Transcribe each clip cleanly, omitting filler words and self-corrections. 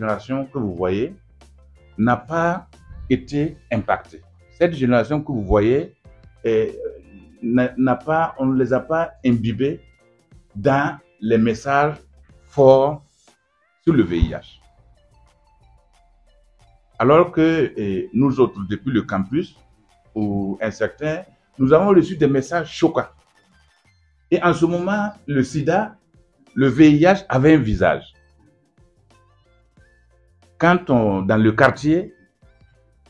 génération que vous voyez n'a pas été impactée. Cette génération que vous voyez, on ne les a pas imbibés dans les messages forts sur le VIH. Alors que nous autres, depuis le campus, ou un certain, nous avons reçu des messages choquants. Et en ce moment, le sida, le VIH avait un visage. Quand dans le quartier,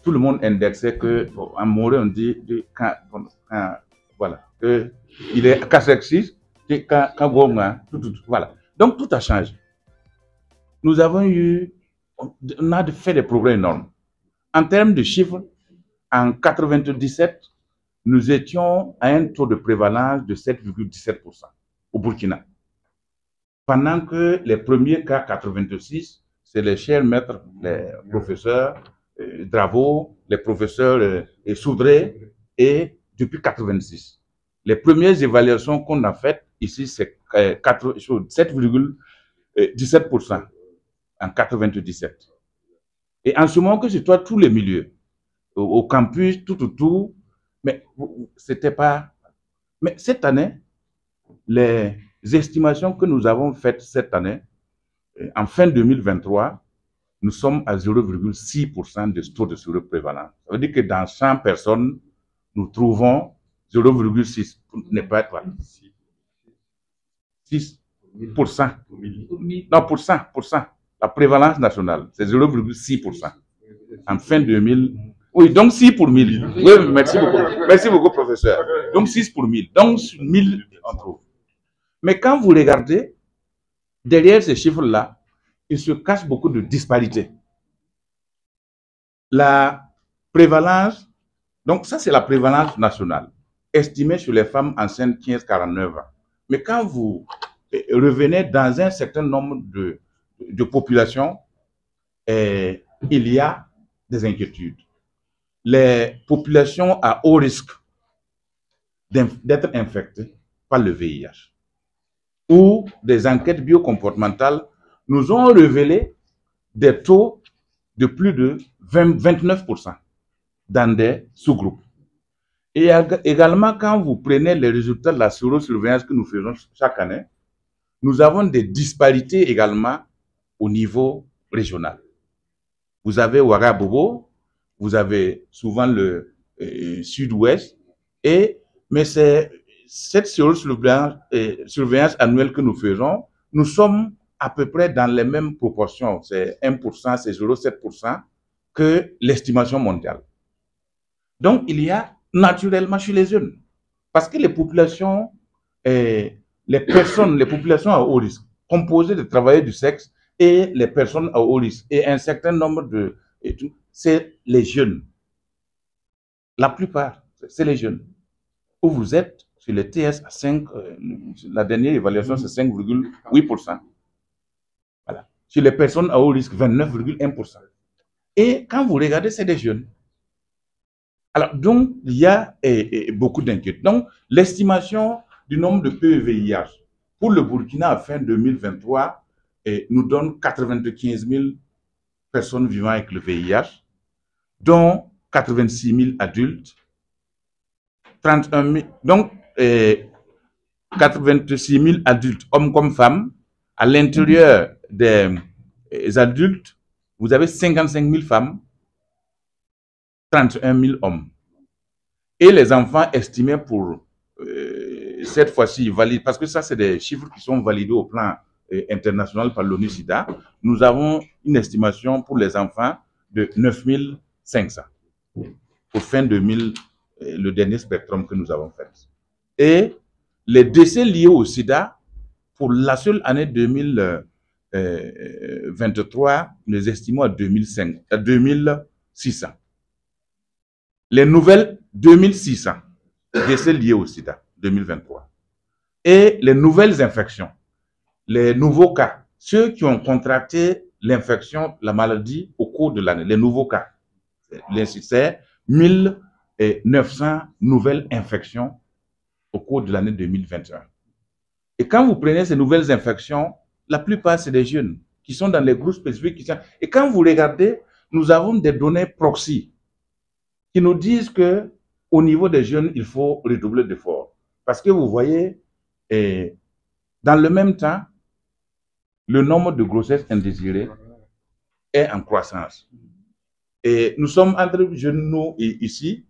tout le monde indexait que, en Morée, on dit, voilà, qu'il est casexiste, voilà. Donc tout a changé. Nous avons eu, on a fait des progrès énormes. En termes de chiffres, en 1997, nous étions à un taux de prévalence de 7,17% au Burkina. Pendant que les premiers cas 86, c'est les chers maîtres, les professeurs Dravo, les professeurs Soudré, et depuis 86. Les premières évaluations qu'on a faites ici, c'est 7,17% en 97. Et en ce moment que je vois tous les milieux, au campus, tout, mais c'était pas... Mais cette année, les estimations que nous avons faites cette année, en fin 2023, nous sommes à 0,6% de taux de surprévalence. Ça veut dire que dans 100 personnes, nous trouvons 0,6. N'est pas 6%. Non, pour cent. La prévalence nationale, c'est 0,6%. En fin 2000. Oui, donc 6 pour 1000. Oui, merci beaucoup. Merci beaucoup, professeur. Donc 6 pour 1000. Donc 1000, on trouve. Mais quand vous regardez, derrière ces chiffres-là, il se cache beaucoup de disparités. La prévalence, donc ça c'est la prévalence nationale, estimée sur les femmes enceintes 15-49 ans. Mais quand vous revenez dans un certain nombre de populations, il y a des inquiétudes. Les populations à haut risque d'être infectées par le VIH ou des enquêtes biocomportementales nous ont révélé des taux de plus de 29% dans des sous-groupes. Et également, quand vous prenez les résultats de la sérosurveillance que nous faisons chaque année, nous avons des disparités également au niveau régional. Vous avez Ouagadougou, vous avez souvent le sud-ouest, mais c'est cette surveillance annuelle que nous faisons, nous sommes à peu près dans les mêmes proportions, c'est 1%, c'est 0,7% que l'estimation mondiale. Donc, il y a naturellement chez les jeunes, parce que les populations, les populations à haut risque, composées de travailleurs du sexe et les personnes à haut risque, et un certain nombre de... c'est les jeunes. La plupart, c'est les jeunes. Où vous êtes sur les TS à 5, la dernière évaluation, c'est 5,8%. Voilà. Sur les personnes à haut risque, 29,1%. Et quand vous regardez, c'est des jeunes. Alors, donc, il y a beaucoup d'inquiétudes. Donc, l'estimation du nombre de PEVIH pour le Burkina à fin 2023 nous donne 95 000 personnes vivant avec le VIH, dont 86 000 adultes, 31 000, donc 86 000 adultes, hommes comme femmes. À l'intérieur des adultes, vous avez 55 000 femmes, 31 000 hommes. Et les enfants estimés pour cette fois-ci valides, parce que ça, c'est des chiffres qui sont validés au plan international par l'ONU-SIDA, nous avons une estimation pour les enfants de 9 500 pour fin 2000, le dernier spectrum que nous avons fait. Et les décès liés au sida, pour la seule année 2023, nous estimons à 2600. Les nouvelles, 2600 décès liés au sida, 2023. Et les nouvelles infections, les nouveaux cas, ceux qui ont contracté l'infection, la maladie au cours de l'année, les nouveaux cas, c'est 1900 nouvelles infections au cours de l'année 2021. Et quand vous prenez ces nouvelles infections, la plupart, c'est des jeunes. qui sont dans les groupes spécifiques. Et quand vous regardez, nous avons des données proxy qui nous disent que au niveau des jeunes, il faut redoubler d'efforts. Parce que vous voyez, dans le même temps, le nombre de grossesses indésirées est en croissance. Et nous sommes entre jeunes, nous, ici,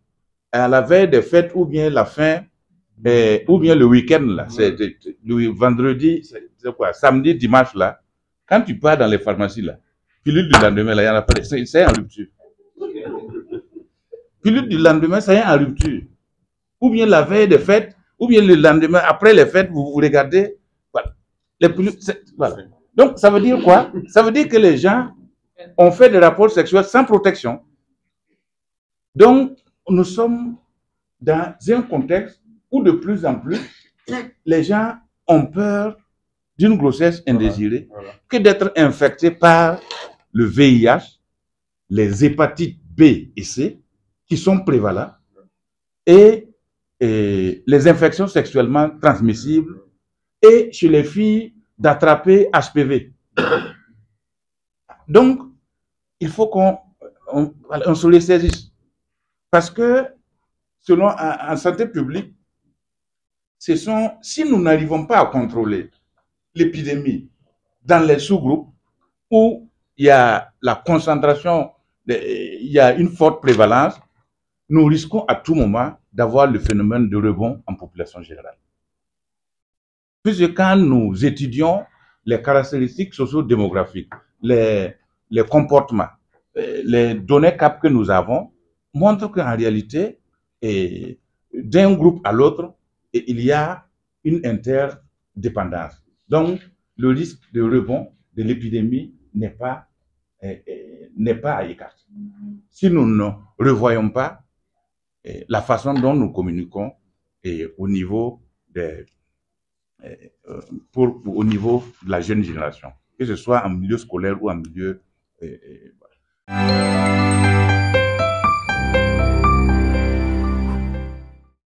à la veille des fêtes ou bien la fin, ou bien le week-end, là, c'est le vendredi, c'est quoi, samedi, dimanche, là, quand tu pars dans les pharmacies, là, pilule du lendemain, là, il n'y en a pas, c'est en rupture. Pilule du lendemain, ça y est en rupture. Ou bien la veille des fêtes, ou bien le lendemain, après les fêtes, vous regardez, voilà. Les pilules, voilà. Donc, ça veut dire quoi? Ça veut dire que les gens ont fait des rapports sexuels sans protection. Donc, nous sommes dans un contexte où de plus en plus, les gens ont peur d'une grossesse indésirée que d'être infectés par le VIH, les hépatites B et C, qui sont prévalents, et les infections sexuellement transmissibles, et chez les filles, d'attraper HPV. Donc, il faut qu'on se les saisisse. Parce que, selon en santé publique, si nous n'arrivons pas à contrôler l'épidémie dans les sous-groupes où il y a la concentration, il y a une forte prévalence, nous risquons à tout moment d'avoir le phénomène de rebond en population générale. Puisque quand nous étudions les caractéristiques socio-démographiques, les comportements, les données CAP que nous avons montrent qu'en réalité, d'un groupe à l'autre, il y a une interdépendance. Donc, le risque de rebond de l'épidémie n'est pas à écarter. Si nous ne revoyons pas la façon dont nous communiquons au niveau au niveau de la jeune génération, que ce soit en milieu scolaire ou en milieu...